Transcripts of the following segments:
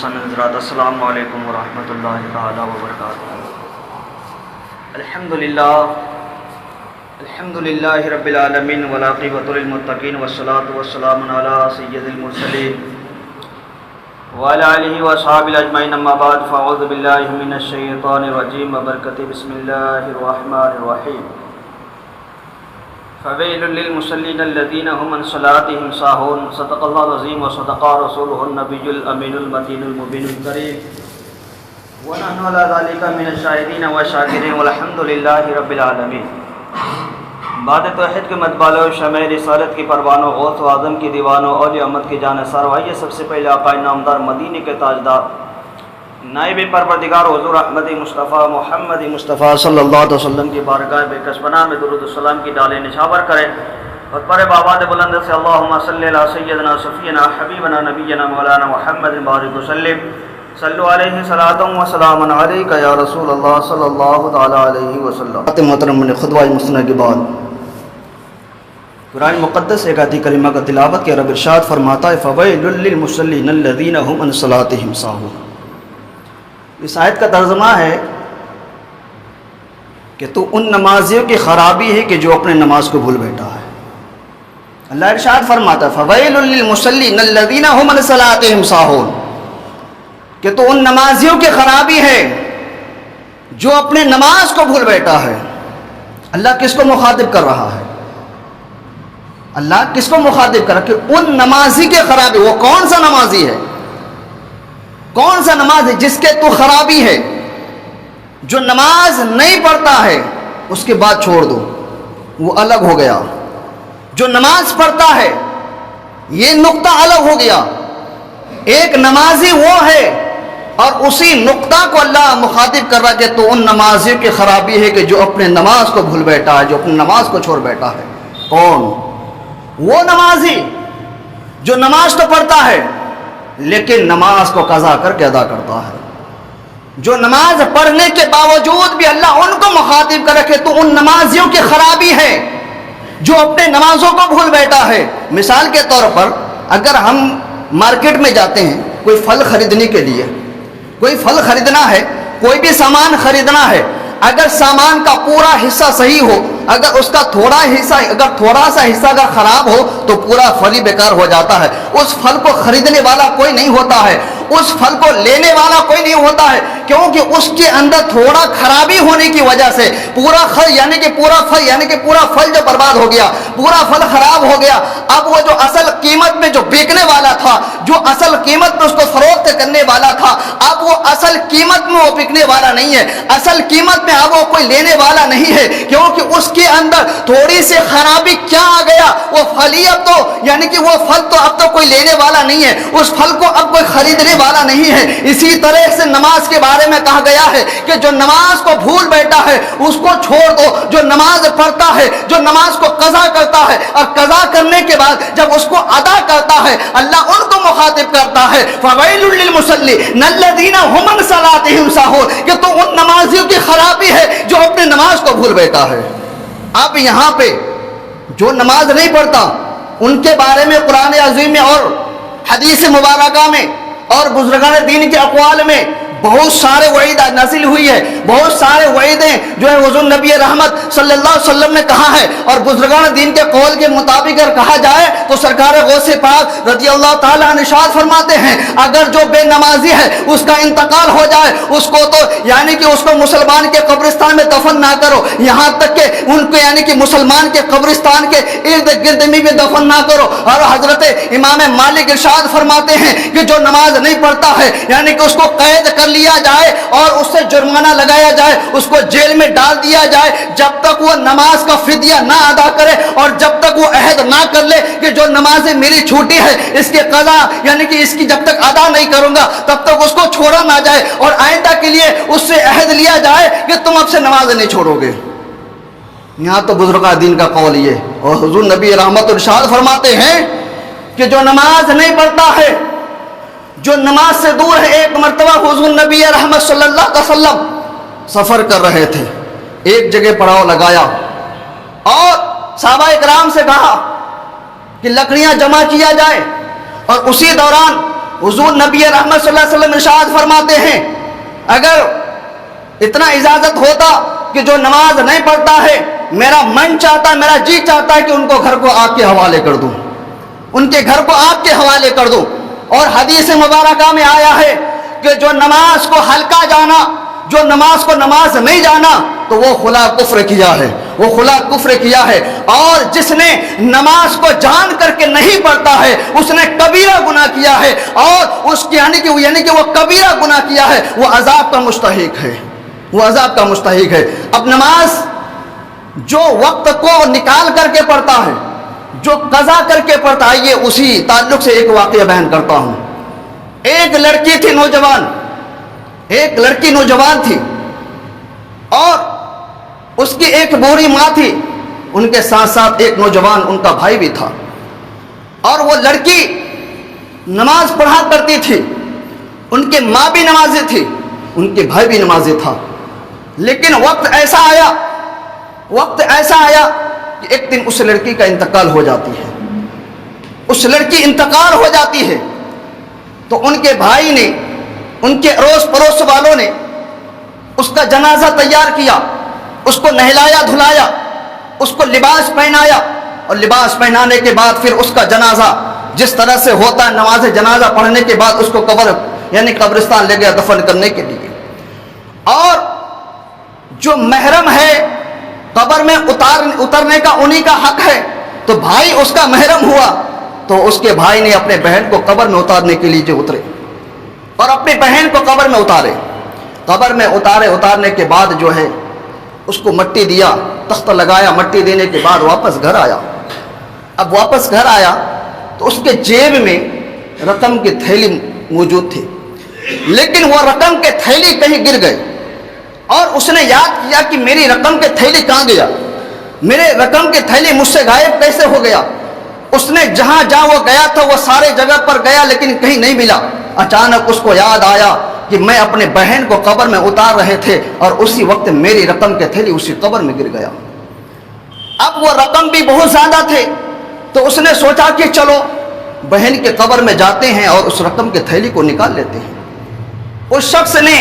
محسن حضرات، السلام علیکم ورحمۃ اللہ تعالی وبرکاتہ۔ الحمدللہ رب العالمین والعاقبۃ للمتقین والصلاۃ والسلام علی سید المرسلین وعلی آلہ واصحابہ اجمعین، اما بعد فاعوذ باللہ من الشیطان الرجیم وبرکاتہ، بسم اللہ الرحمن الرحیم۔ فویل للمصلین الذین هم عن صلاتهم ساہون، صدق اللہ العظیم وصدق رسولہ النبی الامین المتین المبین الکریم، ونحن علی ذلک من الشاہدین والشاکرین والحمد للہ رب العالمین۔ بعد توحید کے متبالو شمع رسالت کی پروانوں، غوث و اعظم کی دیوانوں، اولیاء امت کی جانثار، آئیے سب سے پہلے آقا نامدار مدینے کے تاجدار نائب پروردگار حضور احمد مصطفیٰ محمد مصطفیٰ صلی اللہ علیہ وسلم کی بارگاہ بے کسبنا میں درود السلام کی ڈالیں نشاور کریں، اور پر باباد بلند سے اللہم صلی علی سیدنا صفینا حبیبنا نبینا مولانا محمد بارک وسلم، صلو علیہ صلاۃ و سلام علیک یا رسول اللہ صلی اللہ تعالی علیہ وسلم۔ محترم نے خطبہ مسنہ کے بعد قرآن مقدس ایک آیت کریمہ کا تلاوت کے رب ارشاد فرماتا ہے فویل للمصلین الذین هم عن صلاتهم ساہون۔ اس آیت کا ترجمہ ہے کہ تو ان نمازیوں کی خرابی ہے کہ جو اپنے نماز کو بھول بیٹھا ہے۔ اللہ ارشاد فرماتا ہے فویل للمصلین الذین هم عن صلاتهم ساہون، کہ تو ان نمازیوں کی خرابی ہے جو اپنے نماز کو بھول بیٹھا ہے۔ اللہ کس کو مخاطب کر رہا ہے؟ اللہ کس کو مخاطب کر رہا ہے کہ ان نمازی کے خرابی؟ وہ کون سا نمازی ہے؟ کون سا نماز ہے جس کے تو خرابی ہے؟ جو نماز نہیں پڑھتا ہے اس کے بعد چھوڑ دو، وہ الگ ہو گیا۔ جو نماز پڑھتا ہے یہ نقطہ الگ ہو گیا۔ ایک نمازی وہ ہے، اور اسی نقطہ کو اللہ مخاطب کر رہا کہ تو ان نمازیوں کی خرابی ہے کہ جو اپنے نماز کو بھول بیٹھا ہے، جو اپنی نماز کو چھوڑ بیٹھا ہے۔ کون؟ وہ نمازی جو نماز تو پڑھتا ہے لیکن نماز کو قضا کر کے ادا کرتا ہے، جو نماز پڑھنے کے باوجود بھی اللہ ان کو مخاطب کرے کہ تو ان نمازیوں کی خرابی ہے جو اپنے نمازوں کو بھول بیٹھا ہے۔ مثال کے طور پر اگر ہم مارکیٹ میں جاتے ہیں کوئی پھل خریدنے کے لیے، کوئی پھل خریدنا ہے، کوئی بھی سامان خریدنا ہے، اگر سامان کا پورا حصہ صحیح ہو، اگر اس کا تھوڑا سا حصہ اگر خراب ہو تو پورا پھل ہی بیکار ہو جاتا ہے۔ اس پھل کو خریدنے والا کوئی نہیں ہوتا ہے، اس پھل کو لینے والا کوئی نہیں ہوتا ہے، کیونکہ اس کے اندر تھوڑا خرابی ہونے کی وجہ سے پورا پھل یعنی کہ پورا پھل جو برباد ہو گیا، پورا پھل خراب ہو گیا۔ اب وہ جو اصل قیمت میں جو بیچنے والا تھا، جو اصل قیمت میں اس کو فروخت کرنے والا تھا، اب وہ اصل قیمت میں وہ بکنے والا نہیں ہے، اصل قیمت میں اب وہ کوئی لینے والا نہیں ہے، کیونکہ اس کے اندر تھوڑی سی خرابی کیا آ گیا؟ وہ پھل ہی اب تو یعنی کہ وہ پھل تو اب تو کوئی لینے والا نہیں ہے، اس پھل کو اب کوئی خریدنے والا نہیں ہے۔ اسی طرح سے نماز کے بارے میں کہا گیا ہے کہ جو نماز کو بھول بیٹھا ہے اس کو چھوڑ دو، جو نماز پڑھتا ہے، جو نماز کو قضا کرتا ہے، اور قضا کرنے کے بعد جب اس کو ادا کرتا ہے اللہ ان کو مخاطب کرتا ہے فویل للمصلین الذین هم عن صلاتهم ساہون، کہ تو ان نمازیوں کی خرابی ہے جو اپنے نماز کو بھول بیٹھا ہے۔ اب یہاں پہ جو نماز نہیں پڑھتا ان کے بارے میں قرآن عظیم میں اور حدیث مبارکہ میں اور بزرگان دین کے اقوال میں بہت سارے وعید نازل ہوئی ہے، بہت سارے وعیدیں جو ہے حضور نبی رحمت صلی اللہ علیہ وسلم نے کہا ہے، اور بزرگان دین کے قول کے مطابق اگر کہا جائے تو سرکار غوث پاک رضی اللہ تعالیٰ عنہ ارشاد فرماتے ہیں اگر جو بے نمازی ہے اس کا انتقال ہو جائے، اس کو تو یعنی کہ اس کو مسلمان کے قبرستان میں دفن نہ کرو، یہاں تک کہ ان کو یعنی کہ مسلمان کے قبرستان کے ارد گرد میں بھی دفن نہ کرو۔ اور حضرت امام مالک ارشاد فرماتے ہیں کہ جو نماز نہیں پڑھتا ہے یعنی کہ اس کو قید کر لیا جائے اور اس سے جرمانہ لگایا جائے، اس کو جیل میں ڈال دیا جائے جب تک وہ نماز کا فدیہ نہ ادا کرے، اور جب تک وہ عہد نہ کر لے کہ جو نمازیں میری چھوٹی ہے اس کے قضا یعنی کہ اس کی جب تک ادا نہیں کروں گا تب تک اس کو چھوڑا نہ جائے، اور آئندہ کے لیے اس سے عہد لیا جائے کہ تم اب سے نماز نہیں چھوڑو گے۔ یہاں تو بزرگان دین کا قول یہ، اور حضور نبی رحمت ارشاد فرماتے ہیں کہ جو نماز نہیں پڑھتا ہے، جو نماز سے دور ہے۔ ایک مرتبہ حضور نبی رحمت صلی اللہ علیہ وسلم سفر کر رہے تھے، ایک جگہ پڑاؤ لگایا اور صحابہ اکرام سے کہا کہ لکڑیاں جمع کیا جائے، اور اسی دوران حضور نبی رحمت صلی اللہ علیہ وسلم ارشاد فرماتے ہیں اگر اتنا اجازت ہوتا کہ جو نماز نہیں پڑھتا ہے میرا من چاہتا ہے، میرا جی چاہتا ہے کہ ان کو گھر کو آگ کے حوالے کر دوں، ان کے گھر کو آگ کے حوالے کر دوں۔ اور حدیث مبارکہ میں آیا ہے کہ جو نماز کو ہلکا جانا، جو نماز کو نماز نہیں جانا تو وہ خلا کفر کیا ہے، وہ خلا کفر کیا ہے۔ اور جس نے نماز کو جان کر کے نہیں پڑھتا ہے اس نے کبیرہ گناہ کیا ہے، اور اس کی یعنی کہ وہ کبیرہ گناہ کیا ہے، وہ عذاب کا مستحق ہے، وہ عذاب کا مستحق ہے۔ اب نماز جو وقت کو نکال کر کے پڑھتا ہے، جو قضا کر کے پڑھتا ہے، یہ اسی تعلق سے ایک واقعہ بیان کرتا ہوں۔ ایک لڑکی تھی نوجوان، ایک لڑکی نوجوان تھی، اور اس کی ایک بوڑھی ماں تھی، ان کے ساتھ ساتھ ایک نوجوان ان کا بھائی بھی تھا، اور وہ لڑکی نماز پڑھا کرتی تھی، ان کی ماں بھی نمازی تھی، ان کے بھائی بھی نمازی تھا۔ لیکن وقت ایسا آیا کہ ایک دن اس لڑکی کا انتقال ہو جاتی ہے، اس لڑکی انتقال ہو جاتی ہے، تو ان کے بھائی نے، ان کے اڑوس پڑوس والوں نے اس کا جنازہ تیار کیا، اس کو نہلایا دھلایا، اس کو لباس پہنایا، اور لباس پہنانے کے بعد پھر اس کا جنازہ جس طرح سے ہوتا ہے نماز جنازہ پڑھنے کے بعد اس کو قبرستان لے گیا دفن کرنے کے لیے۔ اور جو محرم ہے قبر میں اترنے کا انہی کا حق ہے، تو بھائی اس کا محرم ہوا، تو اس کے بھائی نے اپنے بہن کو قبر میں اتارنے کے لیے جو اترے اور اپنی بہن کو قبر میں اتارے، قبر میں اتارنے کے بعد جو ہے اس کو مٹی دیا، تختہ لگایا، مٹی دینے کے بعد واپس گھر آیا۔ اب واپس گھر آیا تو اس کے جیب میں رقم کی تھیلی موجود تھی، لیکن وہ رقم کے تھیلی کہیں گر گئی، اور اس نے یاد کیا کہ میری رقم کے تھیلی کہاں گیا، میرے رقم کے تھیلی مجھ سے غائب کیسے ہو گیا۔ اس نے جہاں وہ گیا تھا وہ سارے جگہ پر گیا لیکن کہیں نہیں ملا۔ اچانک اس کو یاد آیا کہ میں اپنے بہن کو قبر میں اتار رہے تھے، اور اسی وقت میری رقم کے تھیلی اسی قبر میں گر گیا۔ اب وہ رقم بھی بہت زیادہ تھے، تو اس نے سوچا کہ چلو بہن کے قبر میں جاتے ہیں اور اس رقم کے تھیلی کو نکال لیتے ہیں۔ اس شخص نے،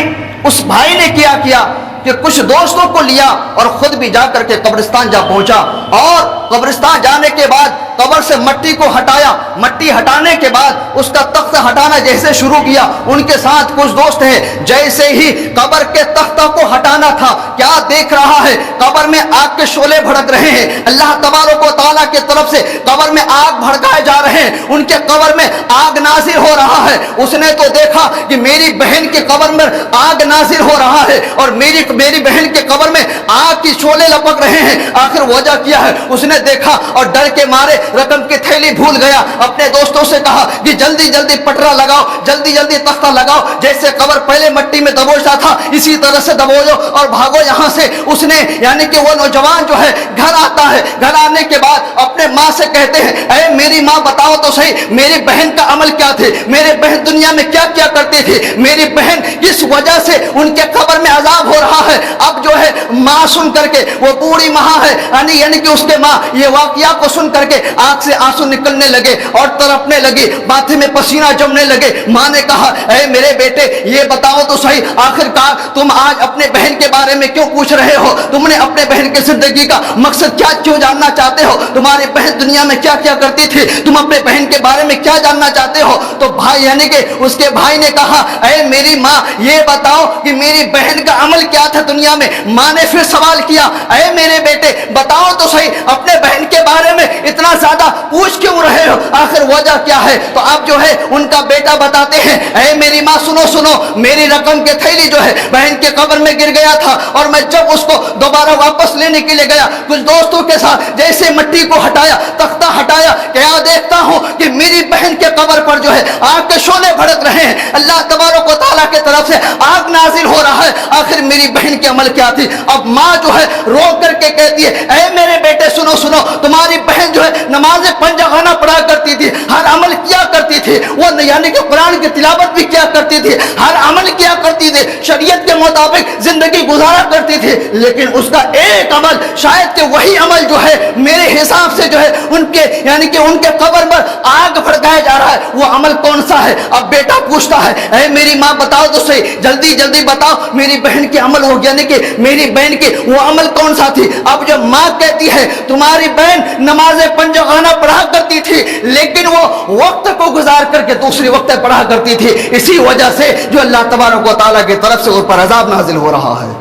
اس بھائی نے کیا کہ کچھ دوستوں کو لیا اور خود بھی جا کر کے قبرستان جا پہنچا، اور قبرستان جانے کے بعد قبر سے مٹی کو ہٹایا، مٹی ہٹانے کے بعد اس کا تختہ ہٹانا جیسے شروع کیا، ان کے ساتھ کچھ دوست ہیں، جیسے ہی قبر کے تختہ کو ہٹانا تھا، کیا دیکھ رہا ہے، قبر میں آگ کے شعلے بھڑک رہے ہیں، اللہ تبارک و تعالیٰ کی طرف سے قبر میں آگ بھڑکائے جا رہے ہیں، ان کے قبر میں آگ نازل ہو رہا ہے۔ اس نے تو دیکھا کہ میری بہن کی قبر میں آگ نازل ہو رہا ہے، اور میری بہن کے قبر میں آگ کی شعلے لپک رہے ہیں، آخر وجہ کیا ہے اس نے دیکھا، اور ڈر کے مارے رقم کی تھیلی بھول گیا۔ اپنے دوستوں سے کہا کہ جلدی جلدی پٹرا لگاؤ، جلدی جلدی تختہ لگاؤ، جیسے قبر پہلے مٹی میں دبوچتا تھا اسی طرح سے دبوچو اور بھاگو یہاں سے۔ اس نے یعنی کہ وہ نوجوان جو ہے گھر آتا ہے، گھر آنے کے بعد اپنے ماں سے کہتے ہیں اے میری ماں بتاؤ تو صحیح میری بہن کا عمل کیا تھے، میری بہن دنیا میں کیا کیا کرتی تھی، میری بہن کس وجہ سے ان کے قبر میں عذاب ہو رہا ہے۔ اب جو ہے ماں سن کر کے، وہ بوڑھی ماں ہے یعنی کہ اس کے ماں یہ واقعہ کو سن کر کے آنکھ سے آنسو نکلنے لگے اور تڑپنے لگی، ماتھے میں پسینہ جمنے لگے۔ ماں نے کہا اے میرے بیٹے یہ بتاؤ تو صحیح آخرکار تم آج اپنے بہن کے بارے میں کیوں پوچھ رہے ہو، تم نے اپنے بہن کی زندگی کا مقصد کیوں جاننا چاہتے ہو، تمہاری بہن دنیا میں کیا کیا کرتی تھی، تم اپنے بہن کے بارے میں کیا جاننا چاہتے ہو۔ تو بھائی یعنی کہ اس کے بھائی نے کہا اے میری ماں یہ بتاؤ کہ میری بہن کا عمل کیا تھا دنیا میں۔ ماں نے پھر سوال کیا اے میرے بیٹے بتاؤ تو صحیح اپنے بہن کے بارے میں اتنا زیادہ پوچھ کیوں رہے ہو، آخر وجہ کیا ہے۔ تو اب جو ہے ان کا بیٹا بتاتے ہیں اے میری ماں سنو میری رقم کے تھیلی جو ہے بہن کے قبر میں گر گیا تھا، اور میں جب اس کو دوبارہ واپس لینے کے لیے گیا کچھ دوستوں کے ساتھ جیسے مٹی کو ہٹایا، تختہ ہٹایا، کیا دیکھتا ہوں کہ میری بہن کے قبر پر جو ہے آگ کے شعلے بھڑک رہے ہیں، اللہ تبارک و تعالیٰ کی طرف سے آگ نازل ہو رہا ہے، آخر میری بہن کے عمل کیا تھی۔ اب ماں جو ہے رو کر کے کہتی ہے اے میرے بیٹے سنو سنو تمہاری بہن جو ہے نماز پنجگانہ پڑھا کرتی تھی، ہر عمل کیا کرتی تھی، وہ یعنی کہ قرآن کی تلاوت بھی کیا کرتی تھی، ہر عمل کیا کرتی تھی، شریعت کے مطابق زندگی گزارا کرتی تھی، لیکن اس کا ایک عمل شاید کہ وہی عمل جو ہے میرے حساب سے جو ہے ان کے یعنی کہ ان کے قبر پر آگ بھڑکایا جا رہا ہے، وہ عمل کون سا ہے؟ اب بیٹا پوچھتا ہے اے میری ماں بتاؤ تو صحیح، جلدی جلدی بتاؤ میری بہن کی عمل ہو یعنی کہ میری بہن کی وہ عمل کون سا تھی؟ اب جب ماں کہتی ہے تمہاری بہن نماز پنجگانہ پڑھا کرتی تھی لیکن وہ وقت کو گزار کر کے دوسری وقت پڑھا کرتی تھی، اسی وجہ سے جو اللہ تبارک و تعالیٰ کی طرف سے اس پر عذاب نازل ہو رہا ہے۔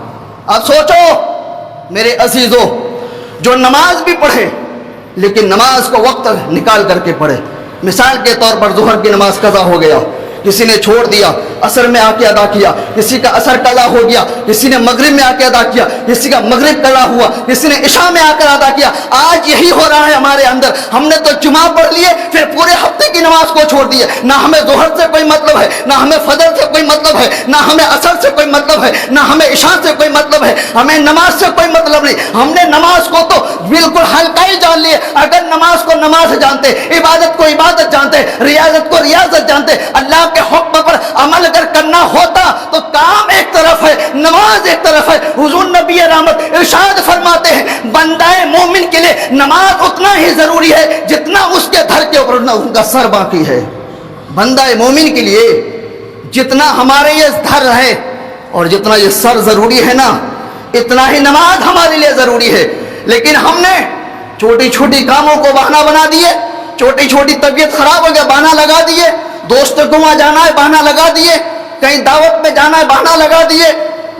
اب سوچو میرے عزیزو، جو نماز بھی پڑھے لیکن نماز کو وقت نکال کر کے پڑھے، مثال کے طور پر ظہر کی نماز قضا ہو گیا، کسی نے چھوڑ دیا، عصر میں آ کے ادا کیا، کسی کا عصر قضا ہو گیا، کسی نے مغرب میں آ کے ادا کیا، کسی کا مغرب قضا ہوا، کسی نے عشاء میں آ کر ادا کیا۔ آج یہی ہو رہا ہے ہمارے اندر، ہم نے تو جمعہ پڑھ لیے پھر پورے ہفتے کی نماز کو چھوڑ دیے، نہ ہمیں ظہر سے کوئی مطلب ہے، نہ ہمیں فجر سے کوئی مطلب ہے، نہ ہمیں عصر سے کوئی مطلب ہے، نہ ہمیں عشاء سے کوئی مطلب ہے، ہمیں نماز سے کوئی مطلب نہیں۔ ہم نے نماز کو تو بالکل ہلکا ہی جان لیے، اگر نماز کو نماز جانتے، عبادت کو عبادت جانتے، ریاضت کو ریاضت جانتے، اللہ کے حکم پر عمل اگر کرنا ہوتا تو کام ایک طرف ہے، نماز ایک طرف ہے۔ حضور نبی رحمت ارشاد فرماتے ہیں بندہ مومن کے لیے نماز اتنا ہی ضروری ہے جتنا اس کے دھر کے اوپر ان کا سر باقی ہے۔ بندہ مومن کے لیے جتنا ہمارے یہ دھر ہے اور جتنا یہ سر ضروری ہے نا، اتنا ہی نماز ہمارے لیے ضروری ہے، لیکن ہم نے چھوٹی چھوٹی کاموں کو بہانہ بنا دیے، چھوٹی چھوٹی طبیعت خراب ہو گیا بہانہ لگا دیے، دوستوں کو وہاں جانا ہے بہانہ لگا دیے، کہیں دعوت میں جانا ہے بہانہ لگا دیے،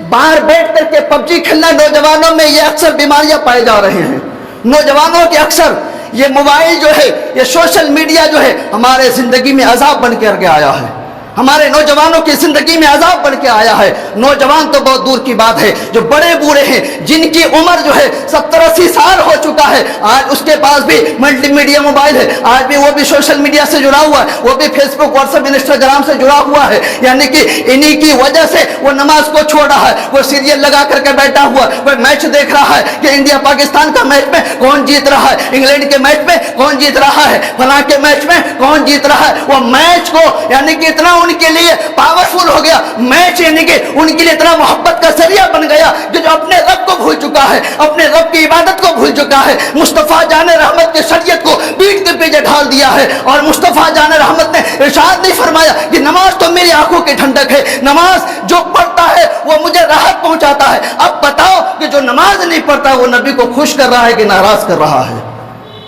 باہر بیٹھ کر کے پب جی کھیلنا۔ نوجوانوں میں یہ اکثر بیماریاں پائے جا رہے ہیں، نوجوانوں کے اکثر یہ موبائل جو ہے، یہ سوشل میڈیا جو ہے ہمارے زندگی میں عذاب بن کر کے آیا ہے، ہمارے نوجوانوں کی زندگی میں عذاب بن کے آیا ہے۔ نوجوان تو بہت دور کی بات ہے، جو بڑے بوڑھے ہیں جن کی عمر جو ہے 70-80 سال ہو چکا ہے، آج اس کے پاس بھی ملٹی میڈیا موبائل ہے، آج بھی وہ بھی سوشل میڈیا سے جڑا ہوا ہے، وہ بھی فیس بک واٹس ایپ انسٹاگرام سے جڑا ہوا ہے، یعنی کہ انہی کی وجہ سے وہ نماز کو چھوڑ رہا ہے، وہ سیریل لگا کر کے بیٹھا ہوا ہے، وہ میچ دیکھ رہا ہے کہ انڈیا پاکستان کا میچ میں کون جیت رہا ہے، انگلینڈ کے میچ میں کون جیت رہا ہے، فلاں کے میچ میں کون جیت رہا ہے۔ وہ میچ کو یعنی کہ اتنا ان کے لیے پاورفل ہو گیا، میچ یعنی کہ ان کے لیے اتنا محبت کا ذریعہ بن گیا کہ جو اپنے رب کو بھول چکا ہے، اپنے رب کی عبادت کو بھول چکا ہے، مصطفیٰ جان رحمت کی شریعت کو پیٹھ کے پیچھے ڈھال دیا ہے۔ اور مصطفیٰ جان رحمت نے ارشاد نہیں فرمایا کہ نماز تو میری آنکھوں کی ٹھنڈک ہے، نماز جو پڑھتا ہے وہ مجھے راحت پہنچاتا ہے۔ اب بتاؤ کہ جو نماز نہیں پڑھتا وہ نبی کو خوش کر رہا ہے کہ ناراض کر رہا ہے؟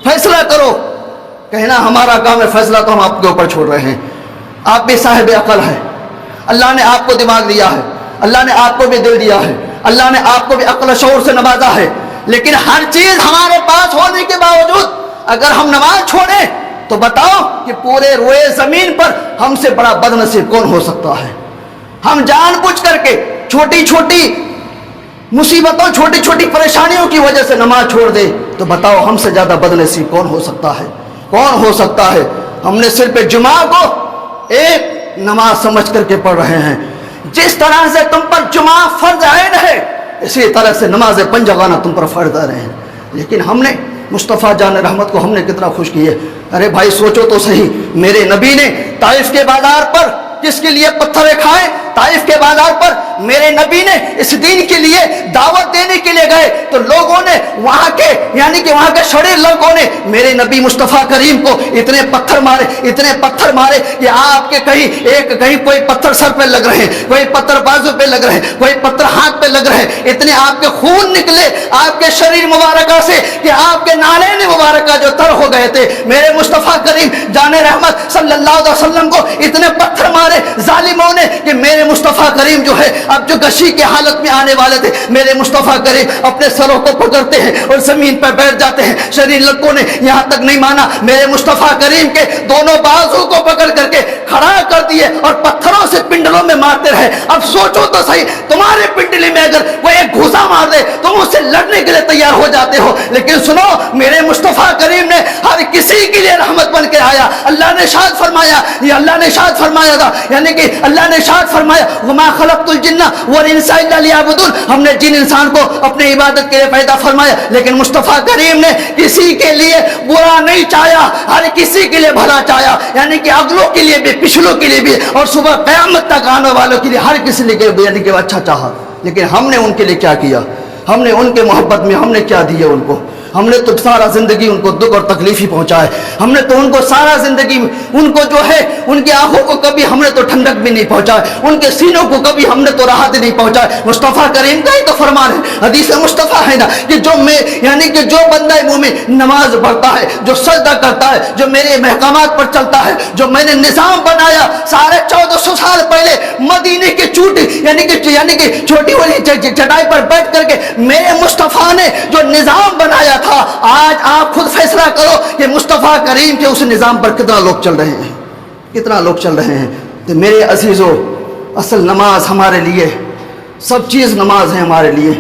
فیصلہ کرو۔ کہنا ہمارا کام ہے، فیصلہ تو ہم آپ کے اوپر چھوڑ رہے ہیں۔ آپ بھی صاحب عقل ہے، اللہ نے آپ کو دماغ دیا ہے، اللہ نے آپ کو بھی دل دیا ہے، اللہ نے آپ کو بھی عقل و شعور سے نوازا ہے، لیکن ہر چیز ہمارے پاس ہونے کے باوجود اگر ہم نماز چھوڑیں تو بتاؤ کہ پورے روئے زمین پر ہم سے بڑا بد نصیب کون ہو سکتا ہے؟ ہم جان بوجھ کر کے چھوٹی چھوٹی مصیبتوں، چھوٹی چھوٹی پریشانیوں کی وجہ سے نماز چھوڑ دے تو بتاؤ ہم سے زیادہ بد نصیب کون ہو سکتا ہے؟ کون ہو سکتا ہے؟ ہم نے صرف جمعہ کو ایک نماز سمجھ کر کے پڑھ رہے ہیں، جس طرح سے تم پر جمعہ فرض عین ہے اسی طرح سے نماز پنجگانہ تم پر فرض رہے ہیں، لیکن ہم نے مصطفیٰ جان رحمت کو ہم نے کتنا خوش کیا ہے۔ ارے بھائی سوچو تو صحیح، میرے نبی نے طائف کے بازار پر کس کے لیے پتھر کھائے؟ طائف کے بازار پر میرے نبی نے اس دین کے لیے دعوت دینے کے لیے گئے تو لوگوں نے وہاں کے یعنی کہ وہاں کے شڑے لوگوں نے میرے نبی مصطفیٰ کریم کو اتنے پتھر مارے کہ آپ کے کہیں کوئی پتھر سر پہ لگ رہے ہیں، کوئی پتھر بازو پہ لگ رہے ہیں، کوئی پتھر ہاتھ پہ لگ رہے ہیں، اتنے آپ کے خون نکلے آپ کے شریر مبارکہ سے کہ آپ کے نالین مبارکہ جو تر ہو گئے تھے۔ میرے مصطفیٰ کریم جان رحمت صلی اللہ علیہ وسلم کو اتنے پتھر مارے ظالموں نے کہ میرے مصطفیٰ کریم جو ہے اب جو غشی کی حالت میں آنے والے تھے، میرے مصطفیٰ کریم اپنے سروں کو پکڑتے ہیں اور زمین پر بیٹھ جاتے ہیں۔ شریر لڑکوں نے یہاں تک نہیں مانا، میرے مصطفیٰ کریم کے دونوں بازو کو پکڑ کر کے کھڑا کر دیے اور پتھروں سے پنڈلوں میں مارتے رہے۔ اب سوچو تو صحیح، تمہارے پنڈلی میں اگر وہ ایک گھوسا مار دے تم اس سے لڑنے کے لیے تیار ہو جاتے ہو، لیکن سنو میرے مصطفیٰ کریم نے ہر کسی کے لیے رحمت بن کے آیا گیا. اللہ نے ارشاد فرمایا, یہ اللہ نے ارشاد فرمایا تھا, یعنی کہ اللہ نے ارشاد فرمایا وما خلقت الجن والانس الا لیعبدون, ہم نے جن انسان کو اپنے عبادت کے لیے پیدا فرمایا, لیکن مصطفیٰ کریم نے کسی کے لیے برا نہیں چاہا, ہر کسی کے لیے بھلا چاہا, یعنی کہ اگلوں کے لیے بھی پچھلوں کے لیے بھی اور صبح قیامت تک آنے والوں کے لیے ہر کسی کے لیے یعنی کہ اچھا چاہا. لیکن ہم نے ان کے لیے کیا کیا؟ ہم نے ان کے محبت میں ہم نے کیا دیا ان کو؟ ہم نے تو سارا زندگی ان کو دکھ اور تکلیف ہی پہنچائے. ہم نے تو ان کو سارا زندگی ان کو جو ہے ان کی آنکھوں کو کبھی ہم نے تو ٹھنڈک بھی نہیں پہنچائے, ان کے سینوں کو کبھی ہم نے تو راحت نہیں پہنچائے. مصطفیٰ کریم کا ہی تو فرمان ہے, حدیث مصطفیٰ ہے نا, کہ جو میں یعنی کہ جو بندہ مومن نماز پڑھتا ہے, جو سجدہ کرتا ہے, جو میرے محکمات پر چلتا ہے, جو میں نے نظام بنایا 1450 سال پہلے مدینے کے یعنی کہ چھوٹی والی چٹائی پر بیٹھ کر کے میرے مصطفیٰ نے جو نظام بنایا تھا, آج آپ خود فیصلہ کرو کہ مصطفیٰ کریم کے اس نظام پر کتنا لوگ چل رہے ہیں, کتنا لوگ چل رہے ہیں. تو میرے عزیزو, اصل نماز ہمارے لیے سب چیز نماز ہے ہمارے لیے.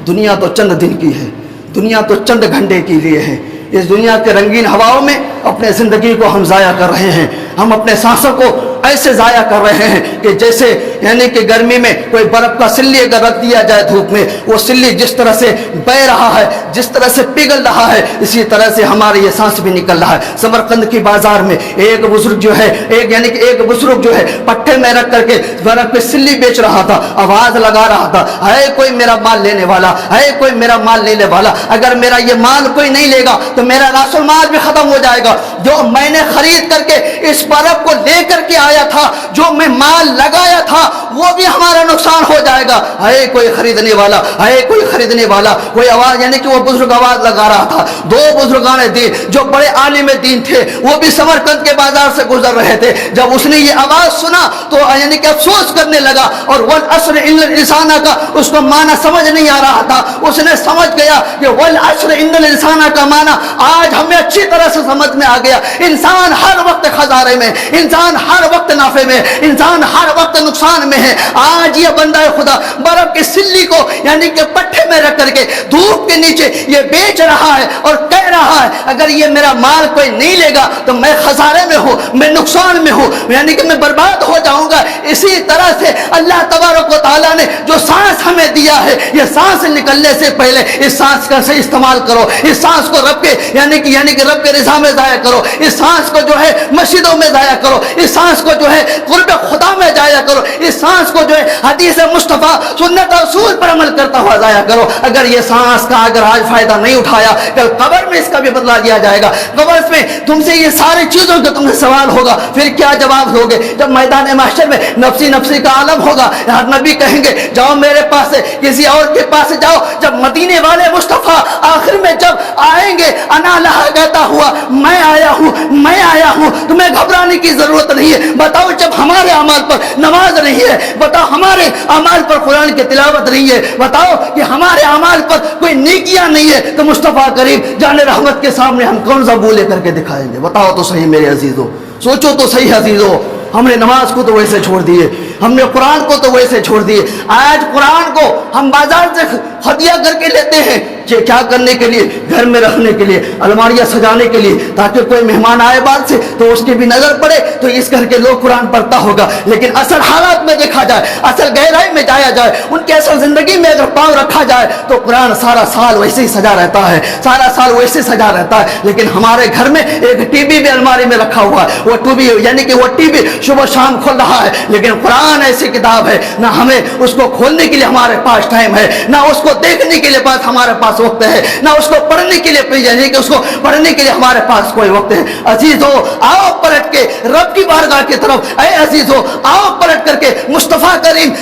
دنیا تو چند دن کی ہے, دنیا تو چند گھنٹے کے لیے ہے. اس دنیا کے رنگین ہواؤں میں اپنے زندگی کو ہم ضائع کر رہے ہیں. ہم اپنے سانسوں کو ایسے ضائع کر رہے ہیں کہ جیسے یعنی کہ گرمی میں کوئی برف کا سلی اگر رکھ دیا جائے دھوپ میں, وہ سلی جس طرح سے بہ رہا ہے, جس طرح سے پگھل رہا ہے, اسی طرح سے ہمارے یہ سانس بھی نکل رہا ہے. سمرقند کی بازار میں ایک بزرگ جو ہے ایک بزرگ جو ہے پٹھے میں رکھ کر کے برف پہ سلی بیچ رہا تھا, آواز لگا رہا تھا, ہے کوئی میرا مال لینے والا, ہے کوئی میرا مال لینے والا, اگر میرا یہ مال کوئی نہیں لے گا تو میرا راس المال بھی ختم ہو جائے گا. جو میں نے خرید کر کے اس برف کو لے کر کے آیا تھا, جو میں مال لگایا تھا, وہ بھی ہمارا نقصان ہو جائے گا. ہے کوئی خریدنے والا, ہے کوئی خریدنے والا. کوئی آواز یعنی کہ وہ بزرگ آواز لگا رہا تھا. دو بزرگان دین جو بڑے عالم دین تھے, وہ بھی سمرقند کے بازار سے گزر رہے تھے. جب اس نے یہ آواز سنا تو یعنی کہ افسوس کرنے لگا, اور والعصر ان الانسان کا اس کو معنی سمجھ نہیں آ رہا تھا. اس نے سمجھ گیا کہ والعصر ان الانسان کا معنی آج ہمیں اچھی طرح سے سمجھ میں آ گیا. انسان ہر وقت خسارے میں, انسان ہر وقت نافع میں, انسان ہر وقت نقصان میں ہے. آج یہ بندہ خدا برف کی سلی کو یعنی کہ پٹھے میں رکھ کر کے دھوپ کے نیچے یہ بیچ رہا ہے اور کہہ رہا ہے اگر یہ میرا مال کوئی نہیں لے گا تو میں خسارے میں ہوں, میں نقصان میں ہوں, یعنی کہ میں برباد ہو جاؤں گا. اسی طرح سے اللہ تبارک و تعالیٰ نے جو سانس ہمیں دیا ہے, یہ سانس نکلنے سے پہلے اس سانس کا صحیح استعمال کرو. اس سانس کو رب کے یعنی کہ رب کے رضا میں ضائع کرو. اس سانس کو جو ہے مسجدوں میں ضائع کرو. اس سانس کو جو ہے قرب خدا میں ضائع کرو. اس سانس کو جو ہے حدیث مصطفیٰ سنت رسول پر عمل کرتا ہوا ضائع کرو. اگر یہ سانس کا اگر آج فائدہ نہیں اٹھایا, کل قبر میں اس کا بھی بدلہ دیا جائے گا. قبر میں تم سے یہ ساری چیزوں کا تم سے سوال ہوگا, پھر کیا جواب دو گے؟ جب میدان محشر میں نفسی نفسی کا عالم ہوگا, نبی کہیں گے جاؤ میرے پاس سے, کسی اور کے پاس سے جاؤ. جب مدینے والے مصطفیٰ آخر میں جب آئیں گے, انا لہا کہتا ہوا میں آیا ہوں, میں آیا ہوں, تمہیں گھبرانے کی ضرورت نہیں ہے. بتاؤ جب ہمارے اعمال پر نماز نہیں ہے, بتاؤ ہمارے اعمال پر قرآن کی تلاوت نہیں ہے, بتاؤ کہ ہمارے اعمال پر کوئی نیکیاں نہیں ہے, تو مصطفیٰ کریم جان رحمت کے سامنے ہم کون سا بولے کر کے دکھائیں گے؟ بتاؤ تو صحیح میرے عزیزو, سوچو تو صحیح عزیزو. ہم نے نماز کو تو ویسے چھوڑ دیے, ہم نے قرآن کو تو ویسے چھوڑ دیے. آج قرآن کو ہم بازار سے ہدیہ کر کے لیتے ہیں, کیا کرنے کے لیے؟ گھر میں رکھنے کے لیے, الماریاں سجانے کے لیے, تاکہ کوئی مہمان آئے بعد سے تو اس کی بھی نظر پڑے تو اس گھر کے لوگ قرآن پڑھتا ہوگا. لیکن اصل حالات میں دیکھا جائے, اصل گہرائی میں جایا جائے, ان کے اصل زندگی میں اگر پاؤں رکھا جائے تو قرآن سارا سال ویسے ہی سجا رہتا ہے, سارا سال ویسے سجا رہتا ہے. لیکن ہمارے گھر میں ایک ٹی وی بھی الماری میں رکھا ہوا ہے, وہ ٹی وی یعنی کہ وہ ٹی وی صبح شام کھول رہا ہے. لیکن قرآن ایسی کتاب ہے, نہ ہمیں اس کو کھولنے کے لیے ہمارے پاس ٹائم ہے, نہ اس کو دیکھنے کے لیے ہمارے پاس وقت ہے, نہ اس کو پڑھنے کے لیے یعنی کہ اس کو پڑھنے کے لیے ہمارے پاس کوئی وقت ہے. عزیزو آؤ پلٹ کے رب کی بارگاہ کی طرف, اے عزیزو آؤ پلٹ کر کے مصطفیٰ کریم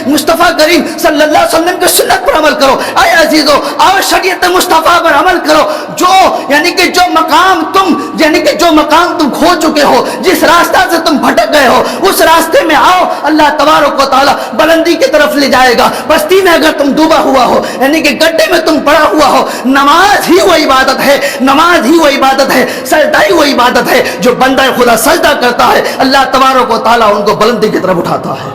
صلی اللہ علیہ وسلم کی سنت پر عمل کرو. اے عزیزو آؤ شریعت مصطفیٰ پر عمل کرو. جو یعنی کہ جو مقام تم کھو چکے ہو, جس راستہ سے تم بھٹک گئے ہو, اس راستے میں آؤ. اللہ تبارک و تعالیٰ بلندی کی طرف لے جائے گا. بستی میں اگر تم ڈوبا ہوا ہو, یعنی کہ گڈھے میں تم پڑا ہوا ہو, نماز ہی وہ عبادت ہے, نماز ہی وہ عبادت ہے, سجدہ ہی وہ عبادت ہے. جو بندہ خدا سجدہ کرتا ہے, اللہ تبارک و تعالیٰ ان کو بلندی کی طرف اٹھاتا ہے,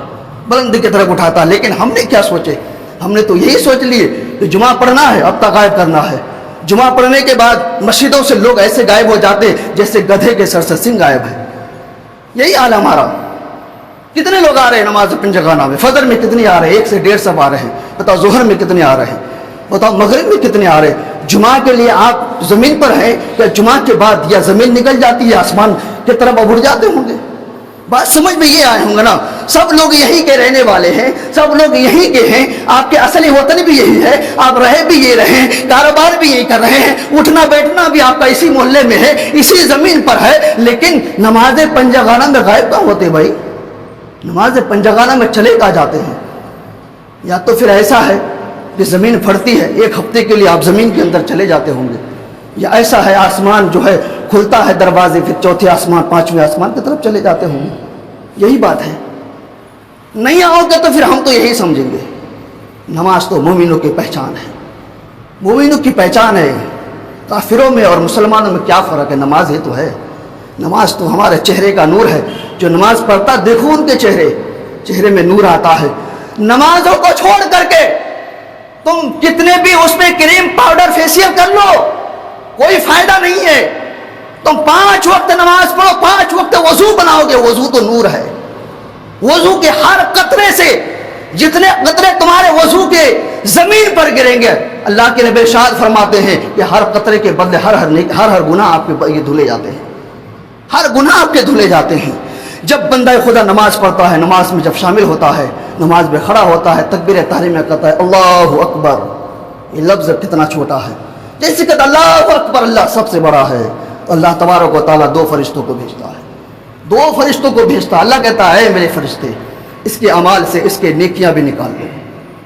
بلندی کی طرف اٹھاتا ہے. لیکن ہم نے کیا سوچے؟ ہم نے تو یہی سوچ لیے کہ جمعہ پڑھنا ہے اب تقاعد کرنا ہے, جمعہ پڑھنے کے بعد مسجدوں سے لوگ ایسے غائب ہو جاتے جیسے گدھے کے سر سے سنگ غائب ہے. یہی حال ہمارا. کتنے لوگ آ رہے ہیں نماز اپنی جگہ میں؟ فجر میں کتنے آ رہے ہیں؟ 1 سے 1.5 سب آ رہے ہیں. بتاؤ ظہر میں کتنے آ رہے ہیں؟ بتاؤ مغرب میں کتنے آ رہے ہیں؟ جمعہ کے لیے آپ زمین پر ہیں یا جمعہ کے بعد یا زمین نکل جاتی ہے آسمان کی طرف اب اڑ جاتے ہوں گے؟ بات سمجھ میں یہ آئے ہوں گے نا. سب لوگ یہی کے رہنے والے ہیں, سب لوگ یہی کے ہیں. آپ کے اصلی وطن بھی یہی ہے, آپ رہے بھی یہ رہے, کاروبار بھی یہی کر رہے ہیں, اٹھنا بیٹھنا بھی آپ کا اسی محلے میں ہے, اسی زمین پر ہے. لیکن نماز پنجگانہ میں غائب کہاں ہوتے بھائی؟ نماز پنجگانہ میں چلے کہاں جاتے ہیں؟ یا تو پھر ایسا ہے کہ زمین پھٹتی ہے, 1 ہفتے کے لیے آپ زمین کے اندر چلے جاتے ہوں گے, یا ایسا ہے آسمان جو ہے کھلتا ہے دروازے, پھر 4تھے آسمان 5ویں آسمان کی طرف چلے جاتے ہوں گے. یہی بات ہے. نہیں آؤ گے تو پھر ہم تو یہی سمجھیں گے نماز تو مومنوں کی پہچان ہے, مومنوں کی پہچان ہے. کافروں میں اور مسلمانوں میں کیا فرق ہے؟ نماز یہ تو ہے. نماز تو ہمارے چہرے کا نور ہے. جو نماز پڑھتا دیکھو ان کے چہرے میں نور آتا ہے. نمازوں کو چھوڑ کر کے تم کتنے بھی اس میں کریم پاؤڈر فیشیل کر لو, کوئی فائدہ نہیں ہے. تم 5 وقت نماز پڑھو, 5 وقت وضو بناؤ گے, وضو تو نور ہے. وضو کے ہر قطرے سے جتنے قطرے تمہارے وضو کے زمین پر گریں گے, اللہ کے نبی ارشاد فرماتے ہیں کہ ہر قطرے کے بدلے ہر گناہ آپ کے یہ دھلے جاتے ہیں, ہر گناہ آپ کے دھلے جاتے ہیں. جب بندہ خدا نماز پڑھتا ہے, نماز میں جب شامل ہوتا ہے, نماز میں کھڑا ہوتا ہے, تکبیر تحریمہ کرتا ہے, اللہ اکبر, یہ لفظ کتنا چھوٹا ہے. جیسے کہ اللہ اکبر, اللہ سب سے بڑا ہے. اللہ تبارک و تعالیٰ 2 فرشتوں کو بھیجتا ہے, 2 فرشتوں کو بھیجتا ہے. اللہ کہتا ہے میرے فرشتے اس کے اعمال سے اس کے نیکیاں بھی نکال لو.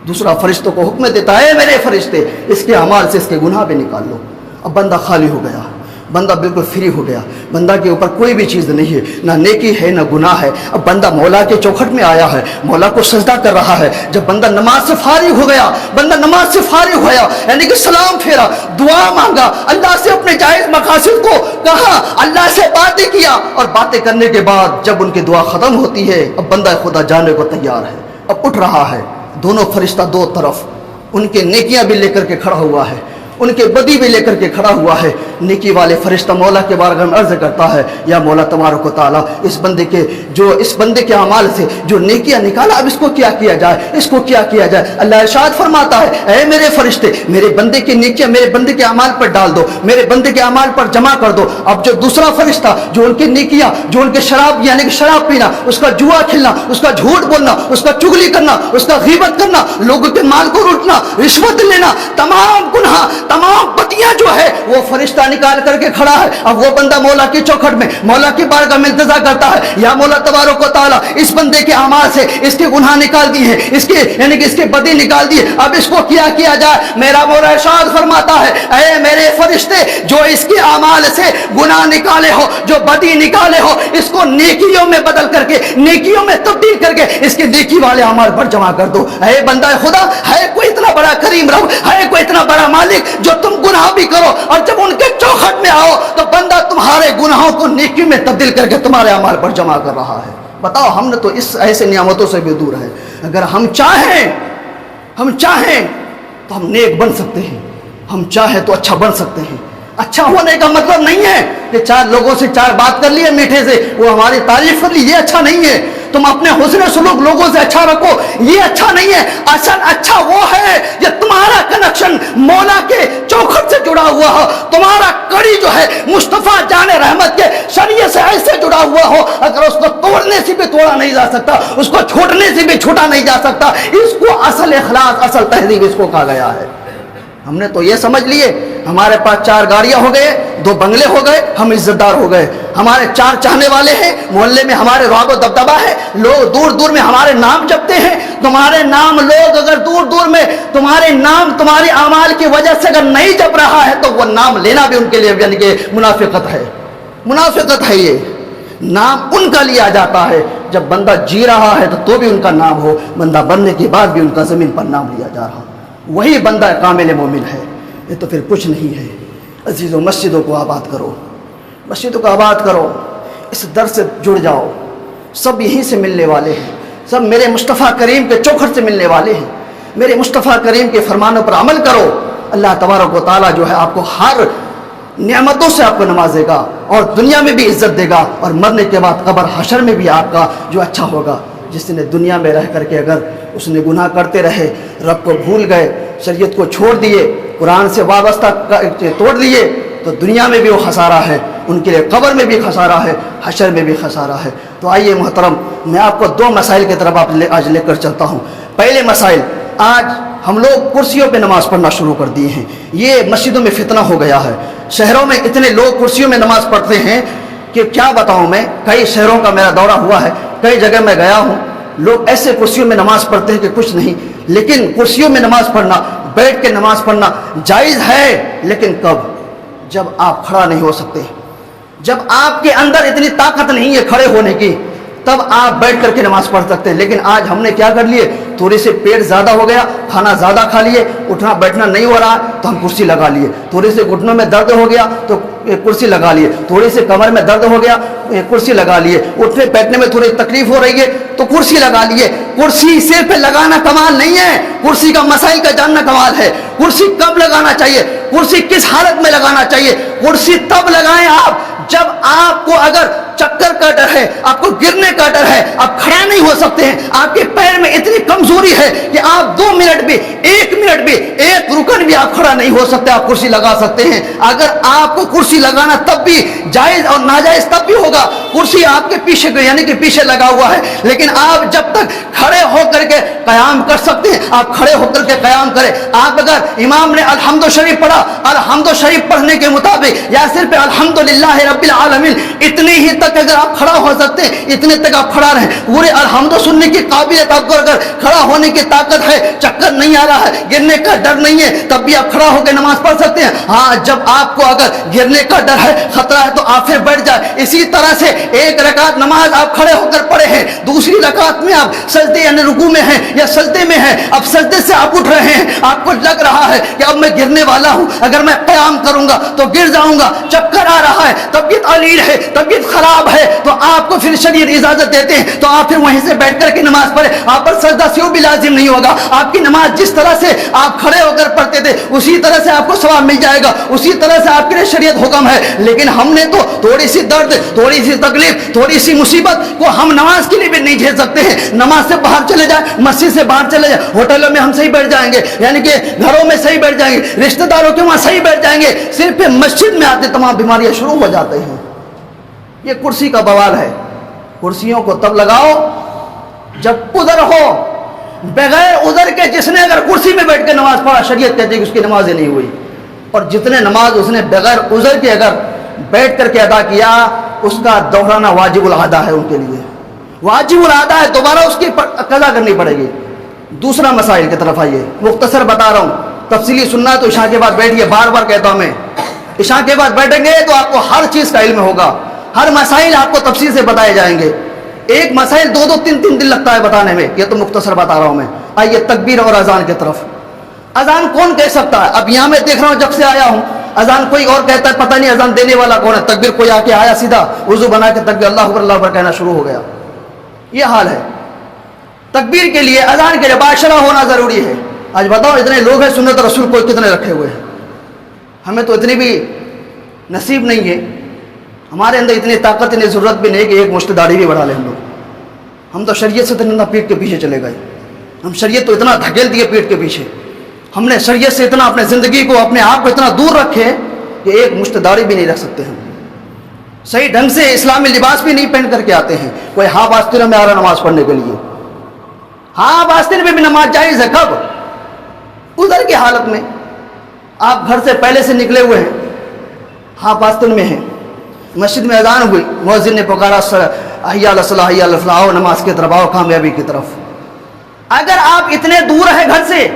دوسرا فرشتوں کو حکم دیتا ہے میرے فرشتے اس کے اعمال سے اس کے گناہ بھی نکال لو. اب بندہ خالی ہو گیا, بندہ بالکل فری ہو گیا. بندہ کے اوپر کوئی بھی چیز نہیں ہے, نہ نیکی ہے نہ گناہ ہے. اب بندہ مولا کے چوکھٹ میں آیا ہے, مولا کو سجدہ کر رہا ہے. جب بندہ نماز سے فارغ ہو گیا, بندہ نماز سے فارغ ہوا, یعنی کہ سلام پھیرا, دعا مانگا, اللہ سے اپنے جائز مقاصد کو کہا, اللہ سے باتیں کیا, اور باتیں کرنے کے بعد جب ان کی دعا ختم ہوتی ہے, اب بندہ خدا جانے کو تیار ہے. اب اٹھ رہا ہے, دونوں فرشتہ 2 طرف, ان کے نیکیاں بھی لے کر کے کھڑا ہوا ہے, ان کے بدی بھی لے کر کے کھڑا ہوا ہے. نیکی والے فرشتہ مولا کے بارگاہ میں عرض کرتا ہے, یا مولا تبارک و تعالیٰ اس بندے کے اعمال سے جو نیکیاں نکالا, اب اس کو کیا کیا جائے, اس کو کیا کیا جائے. اللہ ارشاد فرماتا ہے اے میرے فرشتے میرے بندے کی نیکیاں میرے بندے کے اعمال پر ڈال دو, میرے بندے کے اعمال پر جمع کر دو. اب جو دوسرا فرشتہ جو ان کی نیکیاں, جو ان کے شراب یعنی کہ شراب پینا, اس کا جوا کھیلنا, اس کا جھوٹ بولنا, اس کا چغلی کرنا, اس کا غیبت کرنا, لوگوں کے مال کو لوٹنا, رشوت لینا, تمام گناہ تمام بدیاں جو ہے وہ فرشتہ نکال کر کے کھڑا ہے. اب وہ بندہ مولا کی چوکھٹ میں مولا کی بارگاہ میں التجا کرتا ہے, یا مولا تبارک و تعالیٰ اس بندے کے اعمال سے اس کے گناہ نکال دیے ہیں, اس کے یعنی کہ اس کے بدی نکال دیے, اب اس کو کیا کیا جائے. میرا مولا ارشاد فرماتا ہے اے میرے فرشتے جو اس کے اعمال سے گناہ نکالے ہو, جو بدی نکالے ہو, اس کو نیکیوں میں بدل کر کے, نیکیوں میں تبدیل کر کے اس کے نیکی والے اعمال پر جمع کر دو. اے بندہ خدا, ہے کوئی اتنا بڑا کریم رب, ہے کوئی اتنا بڑا مالک جو تم گناہ بھی کرو اور جب ان کے چوکھٹ میں آؤ تو بندہ تمہارے گناہوں کو نیکی میں تبدیل کر کے تمہارے اعمال پر جمع کر رہا ہے. بتاؤ ہم نے تو اس ایسے نعمتوں سے بھی دور ہے. اگر ہم چاہیں تو ہم نیک بن سکتے ہیں, ہم چاہیں تو اچھا بن سکتے ہیں. اچھا ہونے کا مطلب نہیں ہے کہ 4 لوگوں سے 4 بات کر لیے میٹھے سے, وہ ہماری تعریف کر لی, یہ اچھا نہیں ہے. تم اپنے حسن سلوک لوگوں سے اچھا رکھو, یہ اچھا نہیں ہے. اصل اچھا وہ ہے کہ تمہارا کنیکشن مولا کے چوکھٹ سے جڑا ہوا ہو, تمہارا کڑی جو ہے مصطفیٰ جان رحمت کے شریعت سے ایسے جڑا ہوا ہو, اگر اس کو توڑنے سے بھی توڑا نہیں جا سکتا, اس کو چھوٹنے سے بھی چھوٹا نہیں جا سکتا. اس کو اصل اخلاص, اصل تہذیب اس کو کہا گیا ہے. ہم نے تو یہ سمجھ لیے ہمارے پاس 4 گاڑیاں ہو گئے, 2 بنگلے ہو گئے, ہم عزت دار ہو گئے, ہمارے 4 چاہنے والے ہیں, محلے میں ہمارے رعب و دبدبہ ہے, لوگ دور دور میں ہمارے نام جپتے ہیں. تمہارے نام لوگ اگر دور دور میں تمہارے نام تمہارے اعمال کی وجہ سے اگر نہیں جپ رہا ہے تو وہ نام لینا بھی ان کے لیے یعنی کہ منافقت ہے. منافقت ہے. یہ نام ان کا لیا جاتا ہے جب بندہ جی رہا ہے تو بھی ان کا نام ہو, بندہ بننے کے بعد بھی ان کا زمین پر نام لیا جا رہا, وہی بندہ کامل مومن ہے. یہ تو پھر کچھ نہیں ہے. عزیزو, مسجدوں کو آباد کرو, مسجدوں کو آباد کرو, اس در سے جڑ جاؤ. سب یہیں سے ملنے والے ہیں, سب میرے مصطفیٰ کریم کے چوکھٹ سے ملنے والے ہیں. میرے مصطفیٰ کریم کے فرمانوں پر عمل کرو, اللہ تبارک و تعالیٰ جو ہے آپ کو ہر نعمتوں سے آپ کو نوازے گا اور دنیا میں بھی عزت دے گا، اور مرنے کے بعد قبر حشر میں بھی آپ کا جو اچھا ہوگا۔ جس نے دنیا میں رہ کر کے اگر اس نے گناہ کرتے رہے، رب کو بھول گئے، شریعت کو چھوڑ دیے، قرآن سے وابستہ توڑ دیے، تو دنیا میں بھی وہ خسارہ ہے، ان کے لیے قبر میں بھی خسارہ ہے، حشر میں بھی خسارہ ہے۔ تو آئیے محترم، میں آپ کو دو مسائل کی طرف آج لے کر چلتا ہوں۔ پہلے مسائل، آج ہم لوگ کرسیوں پہ نماز پڑھنا شروع کر دیے ہیں، یہ مسجدوں میں فتنہ ہو گیا ہے۔ شہروں میں اتنے لوگ کرسیوں میں نماز پڑھتے ہیں کہ کیا بتاؤں میں، کئی شہروں کا میرا دورہ ہوا ہے، کئی جگہ میں گیا ہوں، لوگ ایسے کرسیوں میں نماز پڑھتے ہیں کہ کچھ نہیں۔ لیکن کرسیوں میں نماز پڑھنا، بیٹھ کے نماز پڑھنا جائز ہے، لیکن کب؟ جب آپ کھڑا نہیں ہو سکتے، جب آپ کے اندر اتنی طاقت نہیں ہے کھڑے ہونے کی، تب آپ بیٹھ کر کے نماز پڑھ سکتے ہیں۔ لیکن آج ہم نے کیا کر لیے، تھوڑے سے پیٹ زیادہ ہو گیا، کھانا زیادہ کھا لیے، اٹھنا بیٹھنا نہیں ہو رہا تو ہم کرسی لگا لیے، تھوڑے سے گھٹنوں میں درد ہو گیا تو کرسی لگا لیے، تھوڑے سے کمر میں درد ہو گیا کرسی لگا لیے، اٹھنے بیٹھنے میں تھوڑی تکلیف ہو رہی ہے تو کرسی لگا لیے۔ کرسی سر پہ لگانا کمال نہیں ہے، کرسی کا مسائل کا جاننا کمال ہے۔ کرسی کب لگانا چاہیے، کرسی کس حالت میں لگانا چاہیے؟ کرسی تب لگائیں آپ جب آپ کو اگر چکر کا ڈر ہے، آپ کو گرنے کا ڈر ہے، آپ کھڑا نہیں ہو سکتے ہیں، آپ کے پیر میں اتنی کمزوری ہے کہ آپ 2 منٹ بھی، 1 منٹ بھی، 1 رکن بھی آپ کھڑا نہیں ہو سکتے، آپ کرسی لگا سکتے ہیں۔ اگر آپ کو کرسی لگانا تب بھی جائز اور ناجائز تب بھی ہوگا، کرسی آپ کے پیچھے یعنی کہ پیچھے لگا ہوا ہے، لیکن آپ جب تک کھڑے ہو کر کے قیام کر سکتے ہیں آپ کھڑے ہو کر کے قیام کریں۔ آپ اگر امام نے الحمد شریف پڑھا، الحمد شریف پڑھنے کے مطابق یا صرف الحمدللہ رب العالمین اتنے ہی تک اگر آپ کھڑا ہو سکتے ہیں، اتنے تک آپ کھڑا رہیں۔ پورے الحمد سننے کی قابلیت آپ کو اگر کھڑا ہونے کی طاقت ہے، چکر نہیں آ رہا ہے، گرنے کا ڈر نہیں ہے، تب بھی آپ کھڑا ہو کے نماز پڑھ سکتے ہیں۔ ہاں، جب آپ کو اگر گرنے کا ڈر ہے، خطرہ ہے، تو آپ پھر بیٹھ جائیں۔ اسی طرح سے ایک رکعت نماز آپ کھڑے ہو کر پڑھے ہیں، دوسری رکعت میں آپ سجدے یعنی رکوع میں ہیں یا سجدے میں ہیں، اب سجدے سے آپ اٹھ رہے ہیں، آپ کو لگ رہا ہے کہ اب میں گرنے والا ہوں، اگر میں قیام کروں گا تو گر جاؤں گا، چکر آ رہا ہے، طبیعت علیل ہے، طبیعت خراب ہے، تو آپ کو پھر شریعت اجازت دیتے ہیں تو آپ پھر وہیں سے بیٹھ کر کے نماز پڑھیں، آپ پر سجدہ سیو بھی لازم نہیں ہوگا۔ آپ کی نماز جس طرح سے آپ کھڑے ہو کر پڑھتے تھے اسی طرح سے آپ کو ثواب مل جائے گا، اسی طرح سے آپ کے لیے شریعت حکم ہے۔ لیکن ہم نے تو تھوڑی سی درد، تھوڑی سی تکلیف، تھوڑی سی مصیبت کو ہم نماز کے لیے بھی نہیں جھیل سکتے ہیں۔ نماز سے باہر چلے جائیں، مسجد سے باہر چلے جائیں، ہوٹلوں میں ہم صحیح بیٹھ جائیں گے، یعنی کہ گھروں میں صحیح بیٹھ جائیں گے، رشتہ داروں کے وہاں صحیح بیٹھ جائیں گے، صرف مسجد میں آتے تمام بیماریاں شروع ہو جاتے ہیں۔ یہ کرسی کا بوال ہے۔ کرسیوں کو تب لگاؤ جب عذر ہو، بغیر عذر کے جس نے اگر کرسی میں بیٹھ کے نماز پڑھا، شریعت کہتی ہے کہ اس کی نماز ہی نہیں ہوئی، اور جتنے نماز اس نے بغیر عذر کے اگر بیٹھ کر کے ادا کیا، اس کا دہرانا واجب العادا ہے، ان کے لیے واجب العادا ہے، دوبارہ اس کی قضا کرنی پڑے گی۔ دوسرا مسائل کی طرف آئیے، مختصر بتا رہا ہوں، تفصیلی سننا ہے تو عشاء کے بعد بیٹھیے، بار بار کہتا ہوں میں، عشاء کے بعد بیٹھیں گے تو آپ کو ہر چیز کا علم ہوگا، ہر مسائل آپ کو تفصیل سے بتائے جائیں گے۔ ایک مسائل 2-2 3-3 دن لگتا ہے بتانے میں، یہ تو مختصر بتا رہا ہوں میں۔ آئیے تکبیر اور اذان کی طرف۔ اذان کون کہہ سکتا ہے؟ اب یہاں میں دیکھ رہا ہوں جب سے آیا ہوں، اذان کوئی اور کہتا ہے، پتہ نہیں اذان دینے والا کون ہے۔ تکبیر کوئی آ کے آیا سیدھا وضو بنا کے تکبیر اللہ اکبر اللہ اکبر کہنا شروع ہو گیا، یہ حال ہے۔ تکبیر کے لیے، اذان کے لیے باشرہ ہونا ضروری ہے۔ آج بتاؤ اتنے لوگ ہیں سنت رسول کوئی کتنے رکھے ہوئے ہیں؟ ہمیں تو اتنی بھی نصیب نہیں ہے، ہمارے اندر اتنی طاقت، اتنی ضرورت بھی نہیں کہ ایک مشت داڑھی بھی بڑھا لیں ہم لوگ۔ ہم تو شریعت سے اتنا پیٹ کے پیچھے چلے گئے، ہم شریعت تو اتنا دھکیل دیے پیٹ کے پیچھے، ہم نے شریعت سے اتنا اپنے زندگی کو، اپنے آپ کو اتنا دور رکھے کہ ایک مشت داڑھی بھی نہیں رکھ سکتے ہم، صحیح ڈھنگ سے اسلامی لباس بھی نہیں پہن کر کے آتے ہیں۔ کوئی ہاف آستین میں آ رہا نماز پڑھنے کے لیے، ہاف آستین میں بھی نماز جائز ہے کب؟ عذر کی حالت میں، آپ گھر سے پہلے سے نکلے ہوئے ہیں، ہاف آستین میں ہیں، مسجد میں اذان ہوئی، مؤذن نے پکارا حی علی الصلاۃ حی علی الفلاح، آؤ نماز کی طرف، آؤ کامیابی کی طرف۔ اگر آپ اتنے دور ہیں گھر سے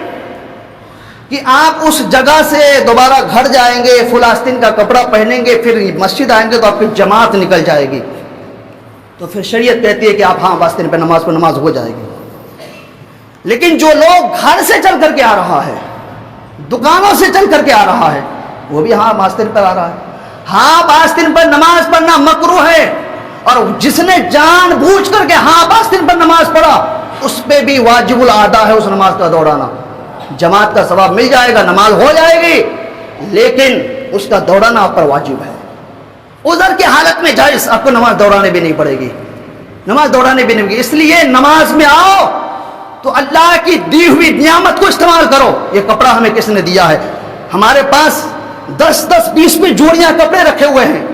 کہ آپ اس جگہ سے دوبارہ گھر جائیں گے، فل آستین کا کپڑا پہنیں گے، پھر مسجد آئیں گے تو آپ کی جماعت نکل جائے گی، تو پھر شریعت کہتی ہے کہ آپ ہاں آستین پہ نماز ہو جائے گی۔ لیکن جو لوگ گھر سے چل کر کے آ رہا ہے، دکانوں سے چل کر کے آ رہا ہے، وہ بھی ہاں آستین پر آ رہا ہے۔ ہاں آستین پر نماز پڑھنا مکروہ ہے، اور جس نے جان بوجھ کر کے ہاں آستین پر نماز پڑھا، اس پہ بھی واجب العادا ہے اس نماز کا دوڑانا، جماعت کا ثواب مل جائے گا، نماز ہو جائے گی، لیکن اس کا دوڑانا آپ پر واجب ہے۔ عذر کی حالت میں جائز آپ کو نماز دوڑانے بھی نہیں پڑے گی، نماز دوڑانے بھی نہیں پڑے گی۔ اس لیے نماز میں آؤ تو اللہ کی دی ہوئی نعمت کو استعمال کرو۔ یہ کپڑا ہمیں کس نے دیا ہے؟ ہمارے پاس 10-20 جوڑیاں کپڑے رکھے ہوئے ہیں،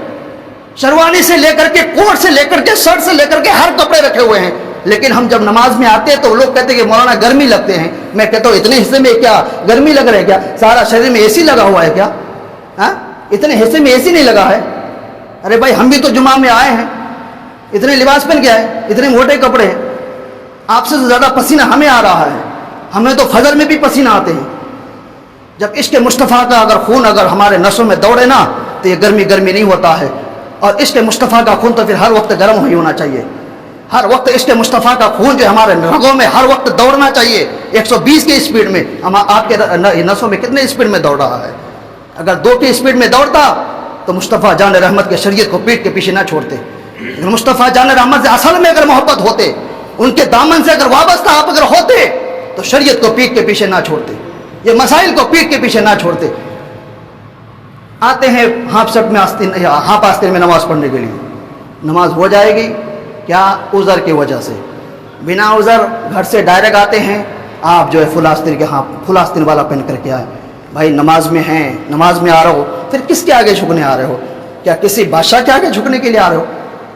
شروانی سے لے کر کے، کوٹ سے لے کر کے، شرٹ سے لے کر کے، ہر کپڑے رکھے ہوئے ہیں، لیکن ہم جب نماز میں آتے ہیں تو لوگ کہتے ہیں کہ مولانا گرمی لگتے ہیں۔ میں کہتا ہوں اتنے حصے میں کیا گرمی لگ رہا ہے؟ کیا سارا شریر میں اے سی لگا ہوا ہے کیا؟ ہاں، اتنے حصے میں اے سی نہیں لگا ہے؟ ارے بھائی ہم بھی تو جمعہ میں آئے ہیں، اتنے لباس پہن کے آئے، اتنے موٹے کپڑے ہیں، آپ سے زیادہ پسینہ ہمیں آ رہا ہے، ہمیں تو فجر میں بھی پسینہ آتے ہیں۔ جب عشق مصطفیٰ کا اگر خون اگر ہمارے نسوں میں دوڑے نا تو یہ گرمی نہیں ہوتا ہے، اور عشق مصطفیٰ کا خون تو پھر ہر وقت گرم ہی ہونا چاہیے، ہر وقت عشق مصطفیٰ کا خون جو ہمارے رگوں میں ہر وقت دوڑنا چاہیے 120 کی اسپیڈ میں۔ آپ کے نسوں میں کتنے اسپیڈ میں دوڑ رہا ہے؟ اگر 2 کی اسپیڈ میں دوڑتا تو مصطفیٰ جان رحمت کے شریعت کو پیٹ کے پیچھے نہ چھوڑتے۔ اگر مصطفیٰ جان رحمت سے اصل میں اگر محبت ہوتے، ان کے دامن سے اگر وابستہ آپ اگر ہوتے تو شریعت کو پیٹ کے پیچھے نہ چھوڑتے، یہ مسائل کو پیٹ کے پیچھے نہ چھوڑتے۔ آتے ہیں ہاف آستین میں نماز پڑھنے کے لیے، نماز ہو جائے گی کیا؟ عذر کی وجہ سے، بنا عذر گھر سے ڈائریکٹ آتے ہیں، آپ جو ہے فل آستین والا پہن کر کے آئے۔ بھائی نماز میں ہیں، نماز میں آ رہے ہو، پھر کس کے آگے جھکنے آ رہے ہو؟ کیا کسی بادشاہ کے آگے جھکنے کے لیے آ رہے ہو؟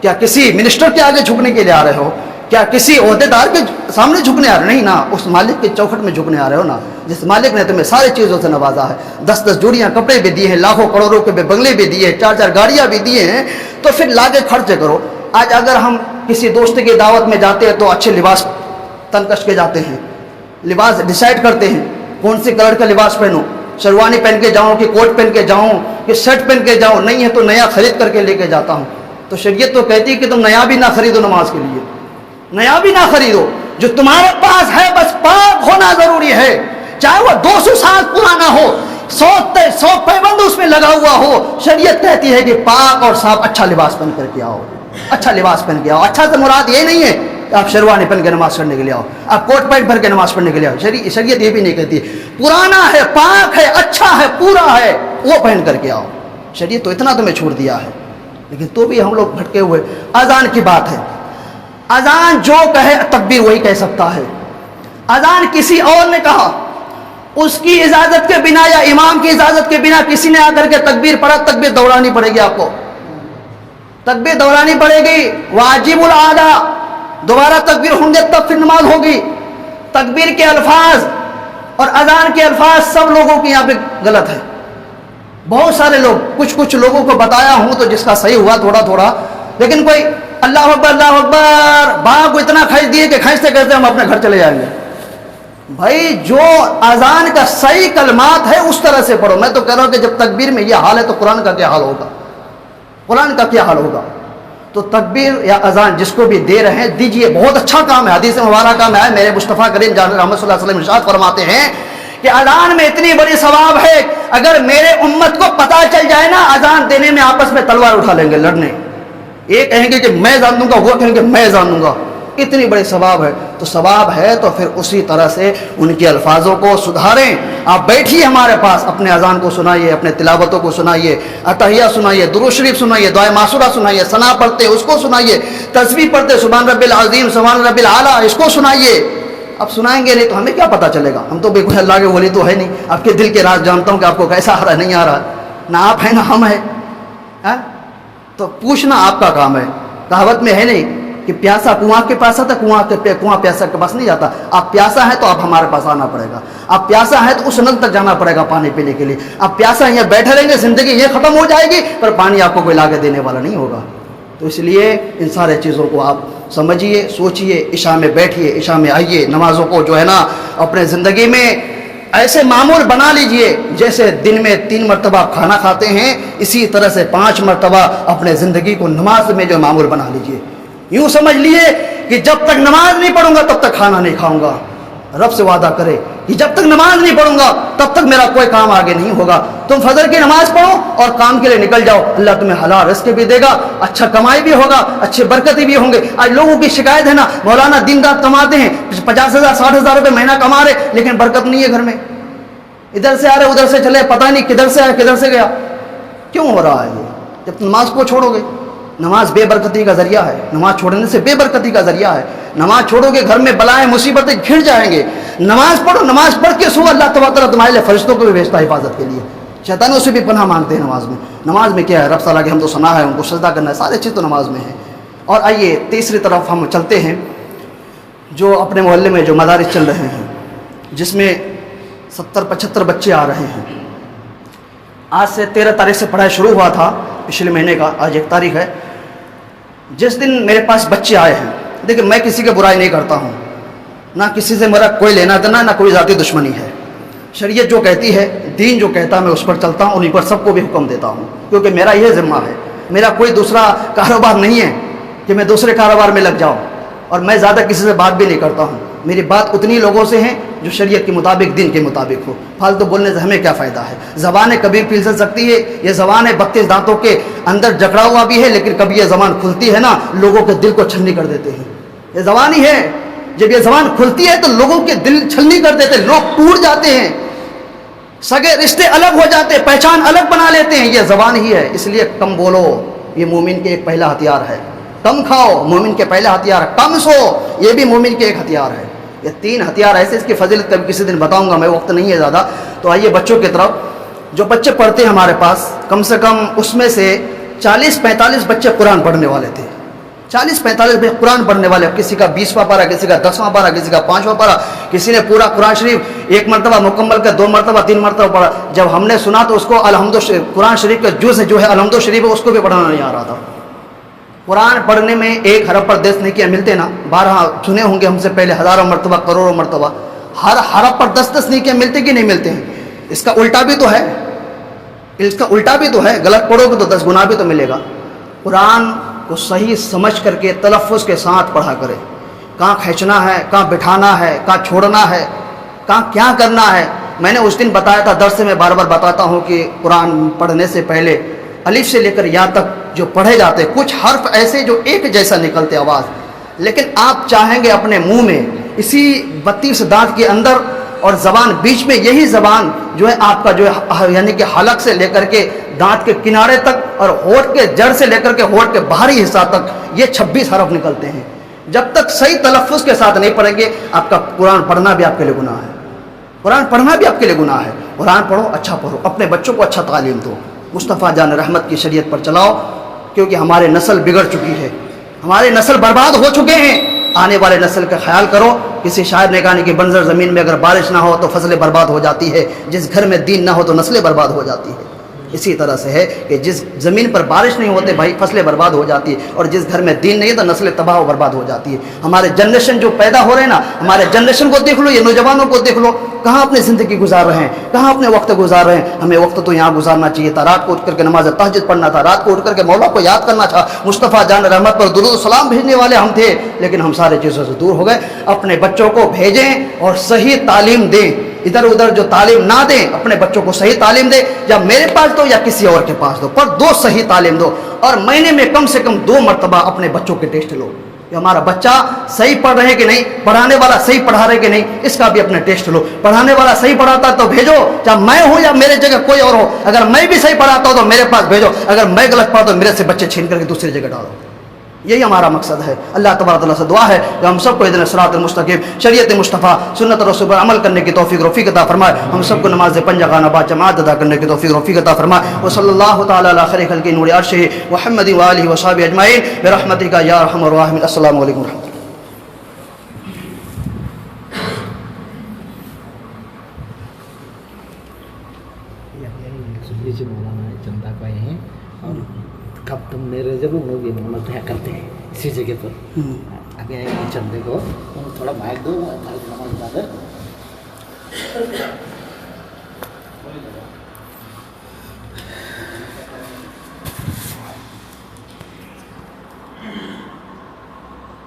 کیا کسی منسٹر کے آگے جھکنے کے لیے آ رہے ہو؟ کیا کسی عہدیدار کے سامنے جھکنے آ رہے ہو؟ نہیں نا، اس مالک کے چوکھٹ میں جھکنے آ رہے ہو نا، جس مالک نے تمہیں ساری چیزوں سے نوازا ہے، 10 جوڑیاں کپڑے بھی دیے ہیں، لاکھوں کروڑوں کے بنگلے بھی دیے ہیں، 4 گاڑیاں بھی دیے ہیں، تو پھر لاگے خرچ کرو۔ آج اگر ہم کسی دوست کی دعوت میں جاتے ہیں تو اچھے لباس تن کش کے جاتے ہیں، لباس ڈیسائیڈ کرتے ہیں کون سی کلر کا لباس پہنو، شروانی پہن کے جاؤں کہ کوٹ پہن کے جاؤں کہ شرٹ پہن کے جاؤں، نہیں ہے تو نیا خرید کر کے لے کے جاتا ہوں۔ تو شریعت تو کہتی ہے کہ تم نیا بھی نہ خریدو، نماز کے لیے نیا بھی نہ خریدو، جو تمہارے پاس ہے بس پاک ہونا ضروری ہے، چاہے وہ 200 سال پرانا ہو، 100 پیبند اس میں لگا ہوا ہو، شریعت کہتی ہے کہ پاک اور صاف اچھا لباس پہن کر کے آؤ، اچھا لباس پہن کے آؤ۔ اچھا سے مراد یہ نہیں ہے کہ آپ شیروانی پہن کے نماز پڑھنے کے لیے آؤ، آپ کوٹ پینٹ پہن کے نماز پڑھنے کے لیے آؤ، شریعت یہ بھی نہیں کہتی پرانا ہے، پاک ہے، اچھا ہے، پورا ہے، وہ پہن کر کے آؤ۔ شریعت تو اتنا تمہیں چھوڑ دیا ہے، لیکن تو بھی ہم لوگ بھٹکے ہوئے۔ اذان کی بات ہے، اذان جو کہے تکبیر وہی کہہ سکتا ہے، اذان کسی اور نے کہا، اس کی اجازت کے بنا یا امام کی اجازت کے بنا کسی نے آ کر کے تکبیر پڑھا، تکبیر دورانی پڑے گی، آپ کو تکبیر دورانی پڑے گی، واجب العادہ، دوبارہ تکبیر ہوں گے تب پھر نماز ہوگی۔ تکبیر کے الفاظ اور اذان کے الفاظ سب لوگوں کی یہاں پہ غلط ہے، بہت سارے لوگ، کچھ لوگوں کو بتایا ہوں تو جس کا صحیح ہوا تھوڑا، لیکن کوئی اللہ اکبر باغ کو اتنا کھینچ دیے کہ کھینچتے کھینچتے ہم اپنے گھر چلے جائیں گے۔ بھائی جو اذان کا صحیح کلمات ہے اس طرح سے پڑھو۔ میں تو کہہ رہا ہوں کہ جب تکبیر میں یہ حال ہے تو قرآن کا کیا حال ہوگا، قرآن کا کیا حال ہوگا؟ تو تکبیر یا اذان جس کو بھی دے رہے ہیں دیجئے، بہت اچھا کام ہے، حدیث مبارکہ میں ہے، میرے مصطفیٰ کریم جان رحمت صلی اللہ علیہ وسلم ارشاد فرماتے ہیں کہ اذان میں اتنی بڑی ثواب ہے، اگر میرے امت کو پتہ چل جائے نا اذان دینے میں آپس میں تلوار اٹھا لیں گے لڑنے، یہ کہیں گے کہ میں جان دوں گا، وہ کہیں گے میں جان دوں گا، اتنی بڑی ثواب ہے۔ تو ثواب ہے تو پھر اسی طرح سے ان کے الفاظوں کو سدھاریں۔ آپ بیٹھیے ہمارے پاس، اپنے اذان کو سنائیے، اپنے تلاوتوں کو سنائیے، عطیہ سنائیے، درود شریف سنائیے، دعائے معصورہ سنائیے، ثنا پڑھتے اس کو سنائیے، تسبیح پڑھتے سبحان رب العظیم سبحان رب الاعلیٰ اس کو سنائیے۔ اب سنائیں گے نہیں تو ہمیں کیا پتہ چلے گا؟ ہم تو بالکل اللہ کے ولی تو ہے نہیں، آپ کے دل کے راز جانتا ہوں کہ آپ کو کیسا آ رہا ہے، نہیں آ رہا ہے، نہ آپ ہیں نہ ہم ہیں، تو پوچھنا آپ کا کام ہے۔ کہاوت میں ہے نہیں کہ پیاسا کنواں کے پاس آتا، کنواں پیاسا کے پاس نہیں جاتا۔ آپ پیاسا ہیں تو آپ ہمارے پاس آنا پڑے گا، آپ پیاسا ہیں تو اس نل تک جانا پڑے گا پانی پینے کے لیے۔ آپ پیاسا یہاں بیٹھے رہیں گے، زندگی یہ ختم ہو جائے گی، پر پانی آپ کو کوئی لاگے دینے والا نہیں ہوگا۔ تو اس لیے ان سارے چیزوں کو آپ سمجھیے، سوچئے، عشاء میں بیٹھیے، عشاء میں آئیے، نمازوں کو جو ہے نا اپنے زندگی میں ایسے معمول بنا لیجئے جیسے دن میں 3 مرتبہ کھانا کھاتے ہیں، اسی طرح سے 5 مرتبہ اپنے زندگی کو نماز میں جو معمول بنا لیجئے۔ یوں سمجھ لیے کہ جب تک نماز نہیں پڑھوں گا تب تک کھانا نہیں کھاؤں گا۔ رب سے وعدہ کرے کہ جب تک نماز نہیں پڑھوں گا تب تک میرا کوئی کام آگے نہیں ہوگا۔ تم فجر کی نماز پڑھو اور کام کے لیے نکل جاؤ، اللہ تمہیں حلال رزق بھی دے گا، اچھا کمائی بھی ہوگا، اچھے برکتی بھی ہوں گے۔ آج لوگوں کی شکایت ہے نا، مولانا دن رات کماتے ہیں، 50,000 60,000 روپے مہینہ کما رہے لیکن برکت نہیں ہے گھر میں۔ ادھر سے آ رہے ادھر سے چلے, پتہ نہیں کدھر سے آیا کدھر سے گیا. کیوں ہو رہا ہے یہ؟ جب نماز کو چھوڑو گے, نماز بے برکتی کا ذریعہ ہے, نماز چھوڑنے سے بے برکتی کا ذریعہ ہے. نماز چھوڑو گے گھر میں بلائیں مصیبتیں گھر جائیں گے. نماز پڑھو, نماز پڑھ کے سو, اللہ تبارک و تعالیٰ تمہارے لیے فرشتوں کو بھی بھیجتا ہے حفاظت کے لیے. شیطانوں سے بھی پناہ مانگتے ہیں نماز میں. نماز میں کیا ہے؟ رب تعالیٰ کے ہم تو ثنا ہے, ان کو سجدہ کرنا ہے, سارے چیز تو نماز میں ہے. اور آئیے تیسری طرف ہم چلتے ہیں, جو اپنے محلے میں جو مدارس چل رہے ہیں جس میں 70-75 بچے آ رہے ہیں. آج سے 13 تاریخ سے پڑھائی شروع ہوا تھا, پچھلے مہینے کا, آج 1 تاریخ ہے. جس دن میرے پاس بچے آئے ہیں, دیکھیں میں کسی کی برائی نہیں کرتا ہوں, نہ کسی سے میرا کوئی لینا دینا, نہ کوئی ذاتی دشمنی ہے. شریعت جو کہتی ہے, دین جو کہتا ہے, میں اس پر چلتا ہوں, انہیں پر سب کو بھی حکم دیتا ہوں, کیونکہ میرا یہ ذمہ ہے. میرا کوئی دوسرا کاروبار نہیں ہے کہ میں دوسرے کاروبار میں لگ جاؤں, اور میں زیادہ کسی سے بات بھی نہیں کرتا ہوں. میری بات اتنی لوگوں سے ہیں جو شریعت کے مطابق, دین کے مطابق ہو. فالتو بولنے سے ہمیں کیا فائدہ ہے؟ زبانیں کبھی پھسل سکتی ہے, یہ زبان ہے 32 دانتوں کے اندر جکڑا ہوا بھی ہے, لیکن کبھی یہ زبان کھلتی ہے نا, لوگوں کے دل کو چھلنی کر دیتے ہیں. یہ زبان ہی ہے, جب یہ زبان کھلتی ہے تو لوگوں کے دل چھلنی کر دیتے ہیں, لوگ ٹوٹ جاتے ہیں, سگے رشتے الگ ہو جاتے ہیں, پہچان الگ بنا لیتے ہیں. یہ زبان ہی ہے. اس لیے کم بولو, یہ مومن کے ایک پہلا ہتھیار ہے. کم کھاؤ, مومن کے پہلا ہتھیار ہے. کم سو, یہ بھی مومن کے ایک ہتھیار ہے. یہ 3 ہتھیار ایسے, اس کی فضیلت کبھی کسی دن بتاؤں گا میں, وقت نہیں ہے زیادہ. تو آئیے بچوں کی طرف. جو بچے پڑھتے ہیں ہمارے پاس, کم سے کم اس میں سے 40-45 بچے قرآن پڑھنے والے تھے. 40-45 قرآن پڑھنے والے, کسی کا 20واں پارہ, کسی کا 10واں پارہ, کسی کا 5واں پارہ, کسی نے پورا قرآن شریف 1 مرتبہ مکمل کر, 2 مرتبہ 3 مرتبہ پڑھا. جب ہم نے سنا تو اس کو قرآن شریف کا جز جو ہے الحمد شریف ہے, اس کو بھی پڑھانا نہیں آ رہا تھا. قرآن پڑھنے میں 1 حرف پر 10 نیکیاں ملتے نا, 12 سنے ہوں گے ہم سے پہلے, ہزاروں مرتبہ, کروڑوں مرتبہ. ہر حرف پر 10 نیکیاں ملتے کہ نہیں ملتے ہیں؟ اس کا الٹا بھی تو ہے, اس کا الٹا بھی تو ہے. غلط پڑھو گے تو 10 گنا بھی تو ملے گا. قرآن کو صحیح سمجھ کر کے تلفظ کے ساتھ پڑھا کرے. کہاں کھینچنا ہے, کہاں بٹھانا ہے, کہاں چھوڑنا ہے, کہاں کیا کرنا ہے. میں نے اس دن بتایا تھا, درس سے میں بار بار بتاتا ہوں کہ قرآن پڑھنے سے پہلے الف سے لے کر یا تک جو پڑھے جاتے, کچھ حرف ایسے جو ایک جیسا نکلتے آواز, لیکن آپ چاہیں گے اپنے منہ میں اسی 32 دانت کے اندر اور زبان بیچ میں, یہی زبان جو ہے آپ کا جو ہے یعنی کہ حلق سے لے کر کے دانت کے کنارے تک, اور ہونٹ کے جڑ سے لے کر کے ہونٹ کے باہری حصہ تک, یہ 26 حرف نکلتے ہیں. جب تک صحیح تلفظ کے ساتھ نہیں پڑھیں گے, آپ کا قرآن پڑھنا بھی آپ کے لیے گناہ ہے. قرآن پڑھنا بھی آپ کے لیے گناہ ہے. قرآن پڑھو, اچھا پڑھو, اپنے بچوں کو اچھا تعلیم دو, مصطفیٰ جان رحمت کی شریعت پر چلاؤ, کیونکہ ہمارے نسل بگڑ چکی ہے, ہمارے نسل برباد ہو چکے ہیں. آنے والے نسل کا خیال کرو. کسی شاعر نے کہا کہ بنجر زمین میں اگر بارش نہ ہو تو فصلیں برباد ہو جاتی ہے, جس گھر میں دین نہ ہو تو نسلیں برباد ہو جاتی ہے. اسی طرح سے ہے کہ جس زمین پر بارش نہیں ہوتے بھائی, فصلیں برباد ہو جاتی ہے, اور جس گھر میں دین نہیں ہے تو نسلیں تباہ و برباد ہو جاتی ہے. ہمارے جنریشن جو پیدا ہو رہے ہیں نا, ہمارے جنریشن کو دیکھ لو, یہ نوجوانوں کو دیکھ لو, کہاں اپنی زندگی گزار رہے ہیں, کہاں اپنے وقت گزار رہے ہیں. ہمیں وقت تو یہاں گزارنا چاہیے تھا, رات کو اٹھ کر کے نماز تہجد پڑھنا تھا, رات کو اٹھ کر کے مولا کو یاد کرنا تھا, مصطفیٰ جان رحمت پر درود و سلام بھیجنے والے ہم تھے, لیکن ہم سارے چیزوں سے دور ہو گئے. اپنے بچوں کو بھیجیں اور صحیح تعلیم دیں, ادھر ادھر جو تعلیم نہ دیں, اپنے بچوں کو صحیح تعلیم دیں, یا میرے پاس دو یا کسی اور کے پاس دو, پر دو صحیح تعلیم دو. اور مہینے میں کم سے کم 2 مرتبہ اپنے بچوں کے ٹیسٹ لو, کہ ہمارا بچہ صحیح پڑھ رہے کہ نہیں, پڑھانے والا صحیح پڑھا رہے کہ نہیں, اس کا بھی اپنا ٹیسٹ لو. پڑھانے والا صحیح پڑھاتا تو بھیجو, چاہے میں ہوں یا میرے جگہ کوئی اور ہو. اگر میں بھی صحیح پڑھاتا ہوں تو میرے پاس بھیجو, اگر میں غلط پڑھا تو میرے سے بچے چھین کر کے دوسری جگہ ڈالو. یہی ہمارا مقصد ہے. اللہ تبارک تعالیٰ سے دعا ہے کہ ہم سب کو اہدنا الصراط المستقیم, شریعت مصطفیٰ سنت رسول پر عمل کرنے کی توفیق رفیق عطا فرمائے. ہم سب کو نماز 5 جگہ با جماعت ادا کرنے کی توفیق رفیق عطا فرمائے. وصلی اللہ تعالی علی خیر خلق نور عرشہ محمد و آلہ و صحبہ اجمعین برحمتک یا ارحم الراحمین. السلام علیکم ورحمۃ اللہ. مولانا چندہ کو آئے ہیں, اور کب تم میرے ضرور ہوگی طے کرتے ہیں اسی جگہ پر. آگے آئے گے چندے کو, تھوڑا مائک دو, نماز